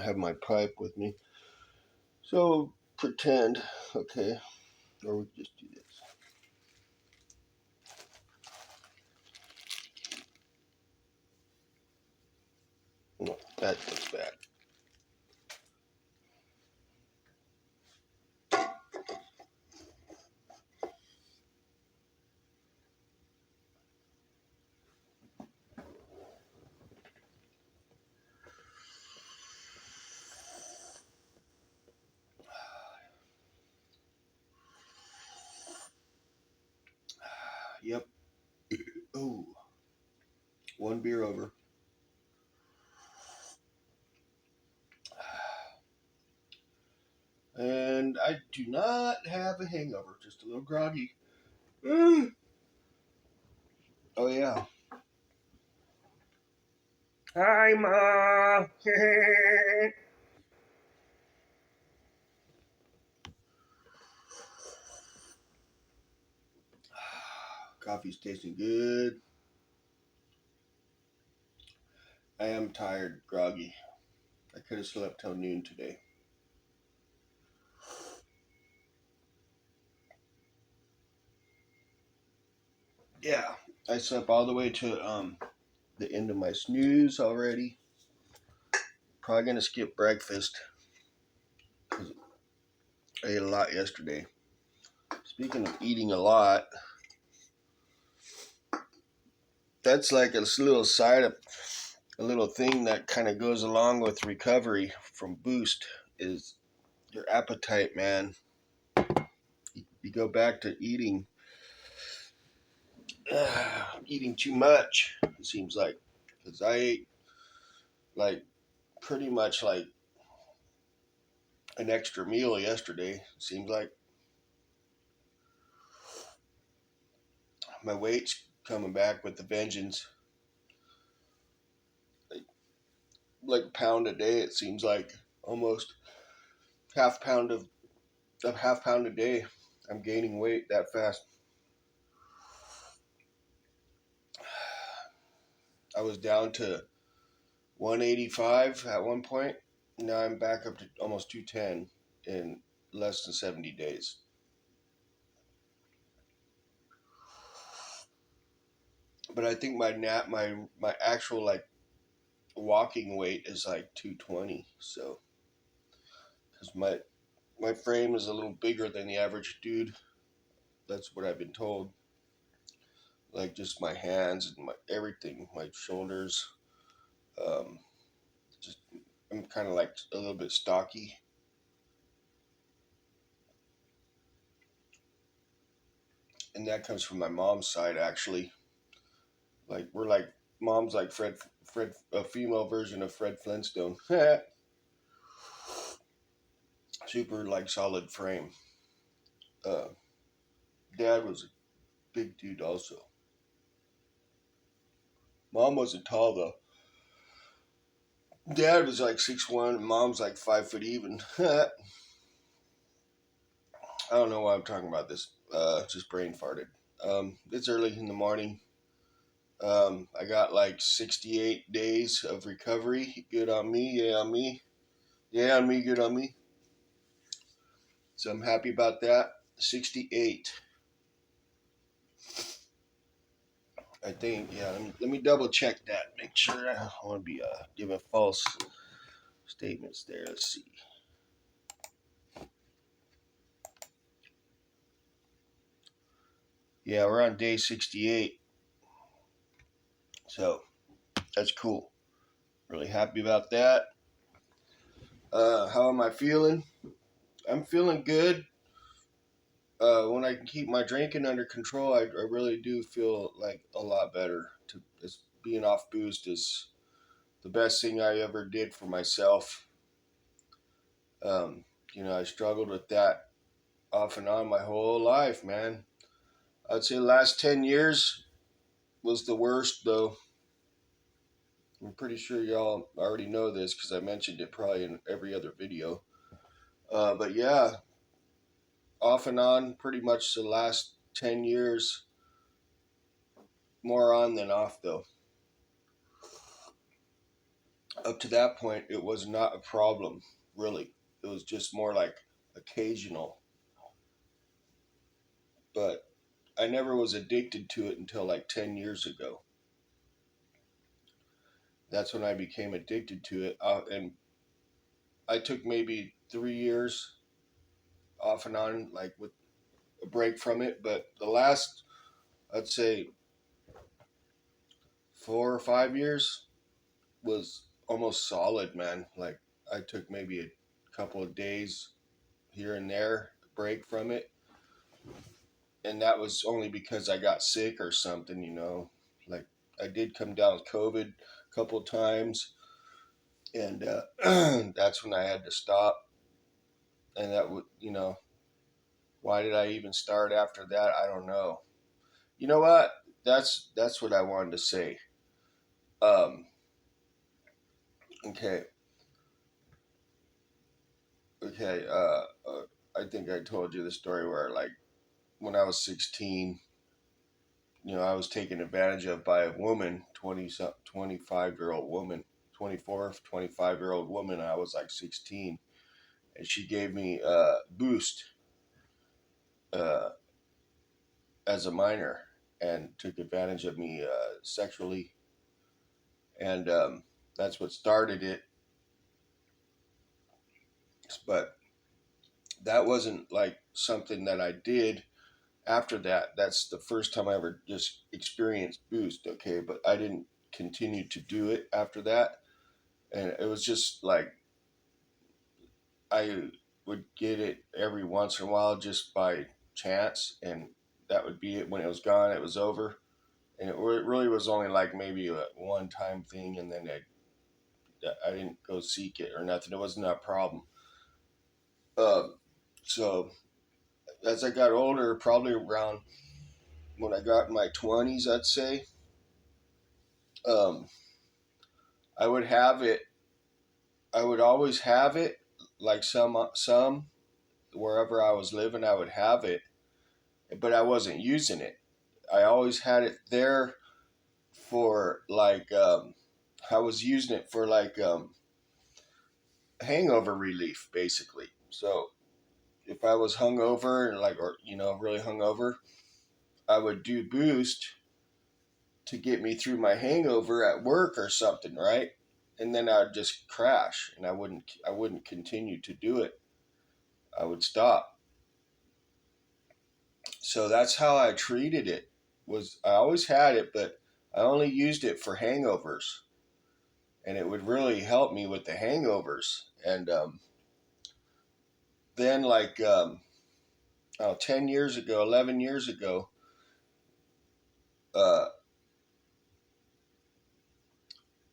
have my pipe with me. So pretend, okay, or we just do this. No, that goes back. Yep. Oh, one beer over. And I do not have a hangover, just a little groggy. Oh yeah. Hi, Ma. Coffee's tasting good. I am tired, groggy. I could have slept till noon today. Yeah, I slept all the way to the end of my snooze already. Probably gonna skip breakfast because I ate a lot yesterday. Speaking of eating a lot, that's like a little side of a little thing that kind of goes along with recovery from boost is your appetite, man. You go back to eating too much. It seems like because I ate like pretty much like an extra meal yesterday. It seems like my weight's coming back with the vengeance. Like a pound a day. It seems like almost half pound of a half pound a day. I'm gaining weight that fast. I was down to 185 at one point. Now I'm back up to almost 210 in less than 70 days. But I think my actual like walking weight is like 220. So because my frame is a little bigger than the average dude. That's what I've been told. Like just my hands and my everything, my shoulders. Um, just I'm kind of like a little bit stocky. And that comes from my mom's side actually. Like we're like mom's like Fred, a female version of Fred Flintstone. Super like solid frame. Uh, Dad was a big dude also. Mom wasn't tall though. Dad was like 6'1", and mom's like 5 foot even. I don't know why I'm talking about this. Just brain farted. It's early in the morning. I got like 68 days of recovery. Good on me. Yeah on me. Yeah on me. Good on me. So I'm happy about that. 68. I think, yeah. Let me double check that. Make sure I don't want to be giving false statements there. Let's see. Yeah, we're on day 68. So that's cool. Really happy about that. How am I feeling? I'm feeling good. When I can keep my drinking under control, I really do feel like a lot better. Being off boost is the best thing I ever did for myself. Um, I struggled with that off and on my whole life, man. I'd say the last 10 years was the worst, though. I'm pretty sure y'all already know this because I mentioned it probably in every other video. But yeah, off and on, pretty much the last 10 years, more on than off, though. Up to that point, it was not a problem, really. It was just more like occasional. But I never was addicted to it until like 10 years ago. That's when I became addicted to it. And I took maybe 3 years off and on, like with a break from it. But the last, I'd say, 4 or 5 years was almost solid, man. Like I took maybe a couple of days here and there break from it, and that was only because I got sick or something, Like I did come down with COVID a couple of times, and that's when I had to stop. And that would, why did I even start after that? I don't know. You know what? That's what I wanted to say. Um, okay, okay. I think I told you the story where, like, when I was 16, I was taken advantage of by a woman, 25-year-old woman, 24, 25-year-old woman. I was like 16, and she gave me a boost uh, as a minor and took advantage of me sexually, and that's what started it. But that wasn't like something that I did after that. That's the first time I ever just experienced boost. Okay, but I didn't continue to do it after that, and it was just like I would get it every once in a while just by chance, and that would be it. When it was gone, it was over, and it really was only like maybe a one-time thing, and then I didn't go seek it or nothing. It wasn't a problem. Um, so as I got older, probably around when I got in my 20s, I'd say, um, I would have it. I would always have it, like some wherever I was living, I would have it, but I wasn't using it. I always had it there for like I was using it for like hangover relief, basically. So if I was hungover and like, or really hungover, I would do boost to get me through my hangover at work or something, right? And then I'd just crash, and I wouldn't continue to do it. I would stop. So that's how I treated it. Was I always had it, but I only used it for hangovers, and it would really help me with the hangovers. And then, like, 10 years ago, 11 years ago, uh,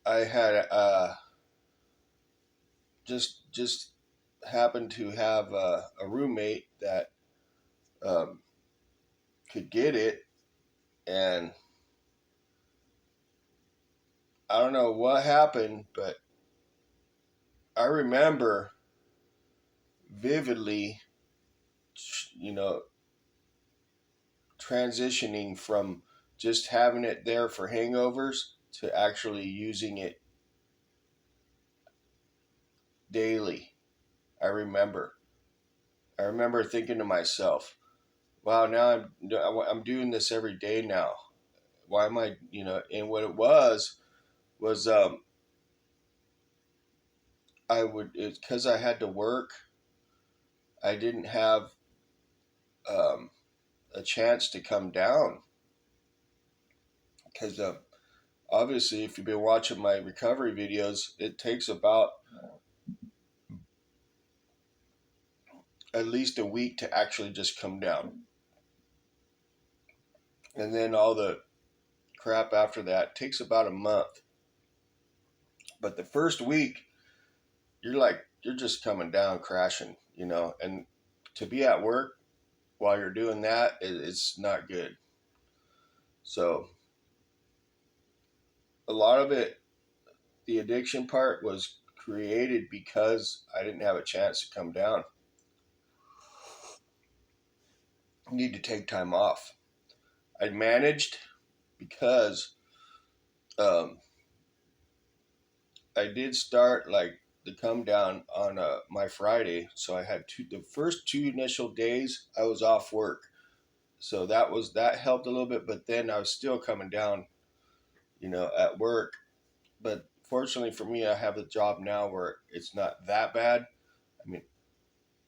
I had just happened to have a roommate that um, could get it, and I don't know what happened, but I remember vividly, you know, transitioning from just having it there for hangovers to actually using it daily. I remember. I remember thinking to myself, "Wow, now I'm doing this every day now. Why am I, And what it was it's because I had to work. I didn't have um, a chance to come down because obviously, if you've been watching my recovery videos, it takes about at least a week to actually just come down. And then all the crap after that takes about a month. But the first week, you're just coming down crashing, and to be at work while you're doing that, it's not good. So a lot of it, the addiction part was created because I didn't have a chance to come down. I need to take time off. I managed because um, I did start like the come down on my Friday, so I had the first two initial days I was off work, so that helped a little bit. But then I was still coming down, at work. But fortunately for me, I have a job now where it's not that bad. I mean,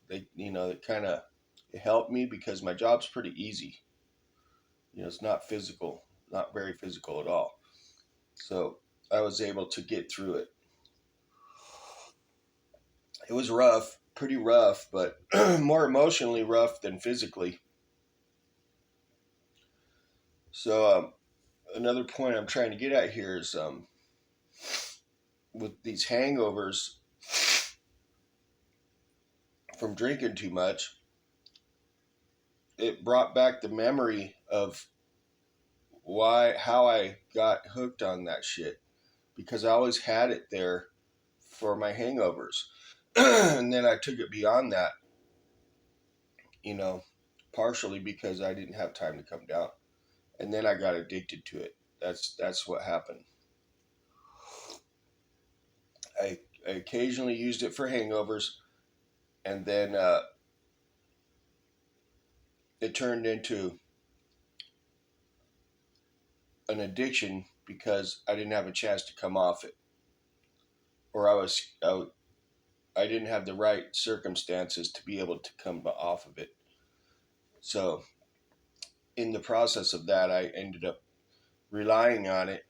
it kind of it helped me because my job's pretty easy. It's not physical, not very physical at all. So I was able to get through it. It was rough, pretty rough, but more emotionally rough than physically. So another point I'm trying to get at here is with these hangovers from drinking too much, it brought back the memory of how I got hooked on that shit because I always had it there for my hangovers. And then I took it beyond that, you know, partially because I didn't have time to come down. And then I got addicted to it. That's what happened. I occasionally used it for hangovers, and then it turned into an addiction because I didn't have a chance to come off it, or I didn't have the right circumstances to be able to come off of it. So in the process of that, I ended up relying on it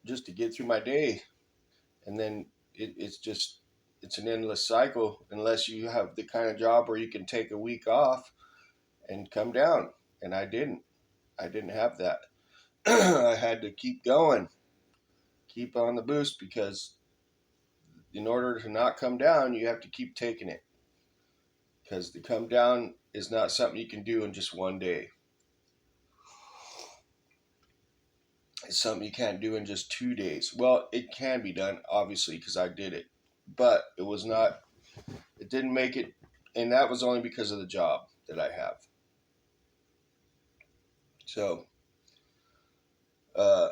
just to get through my day, and then it's an endless cycle unless you have the kind of job where you can take a week off and come down. And I didn't have that. I had to keep going, keep on the boost, because in order to not come down, you have to keep taking it, because the come down is not something you can do in just one day. It's something you can't do in just 2 days. Well, it can be done, obviously, because I did it, but it didn't make it, and that was only because of the job that I have. So, uh,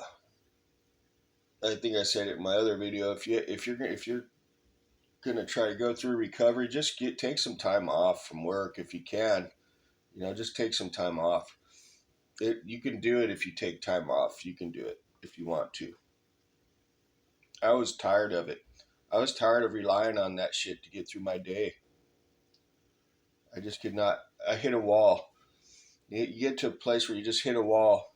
I think I said it in my other video. If you're gonna try to go through recovery, just take some time off from work if you can. Just take some time off. You can do it if you take time off. You can do it if you want to. I was tired of it. I was tired of relying on that shit to get through my day. I just could not. I hit a wall. You get to a place where you just hit a wall.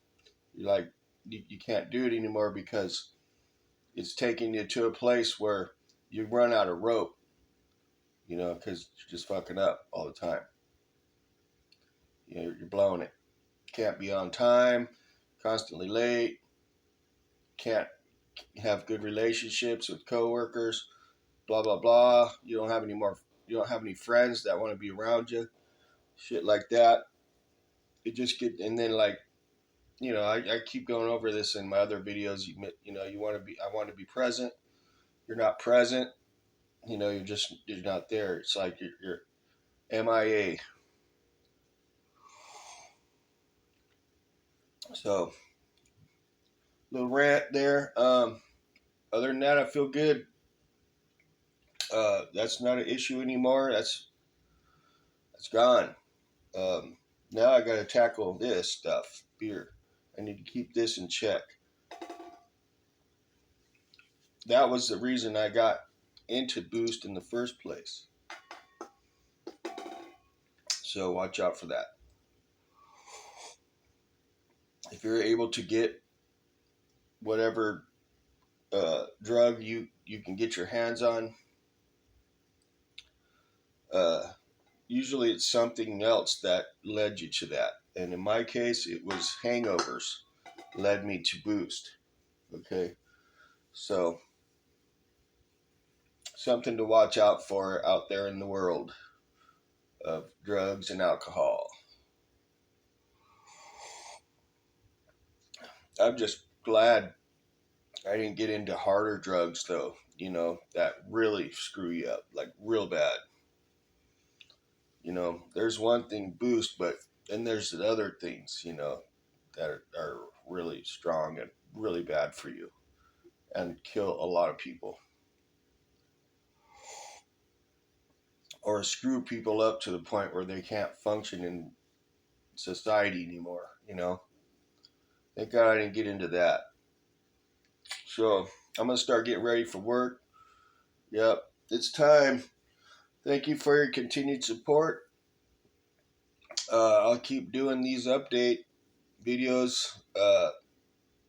You're like, you can't do it anymore because it's taking you to a place where you run out of rope, because you're just fucking up all the time. You're blowing it. Can't be on time, constantly late, can't have good relationships with coworkers, blah blah blah. You don't have any friends that want to be around you. Shit like that. It just get and then like I keep going over this in my other videos. You want to be I want to be present. You're not present. You're not there. It's like you're MIA. So little rant there. Other than that, I feel good. That's not an issue anymore. That's gone. Now I got to tackle this stuff. Beer. I need to keep this in check. That was the reason I got into Boost in the first place. So watch out for that. If you're able to get whatever drug you can get your hands on, uh, usually it's something else that led you to that. And in my case, it was hangovers led me to Boost. Okay, so something to watch out for out there in the world of drugs and alcohol. I'm just glad I didn't get into harder drugs though, that really screw you up, like real bad. There's one thing Boost, but then there's the other things, that are really strong and really bad for you and kill a lot of people. or screw people up to the point where they can't function in society anymore. Thank God I didn't get into that. So I'm gonna start getting ready for work. Yep, it's time. Thank you for your continued support. I'll keep doing these update videos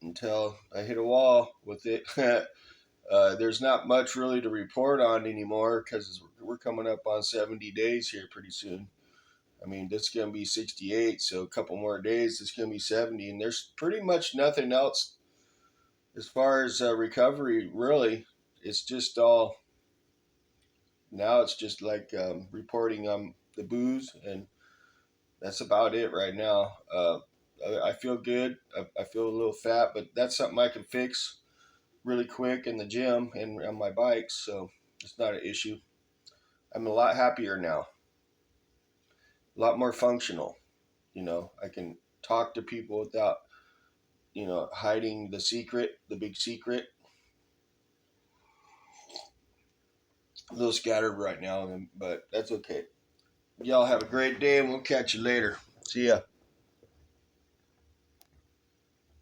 until I hit a wall with it. There's not much really to report on anymore because we're coming up on 70 days here pretty soon. I mean, this is going to be 68, so a couple more days, it's going to be 70, and there's pretty much nothing else as far as recovery, really. It's just all, now it's just like reporting on the booze, and that's about it right now. I feel good. I feel a little fat, but that's something I can fix really quick in the gym and on my bikes, so it's not an issue. I'm a lot happier now, a lot more functional. I can talk to people without, hiding the secret, the big secret. A little scattered right now, but that's okay. Y'all have a great day, and we'll catch you later. See ya.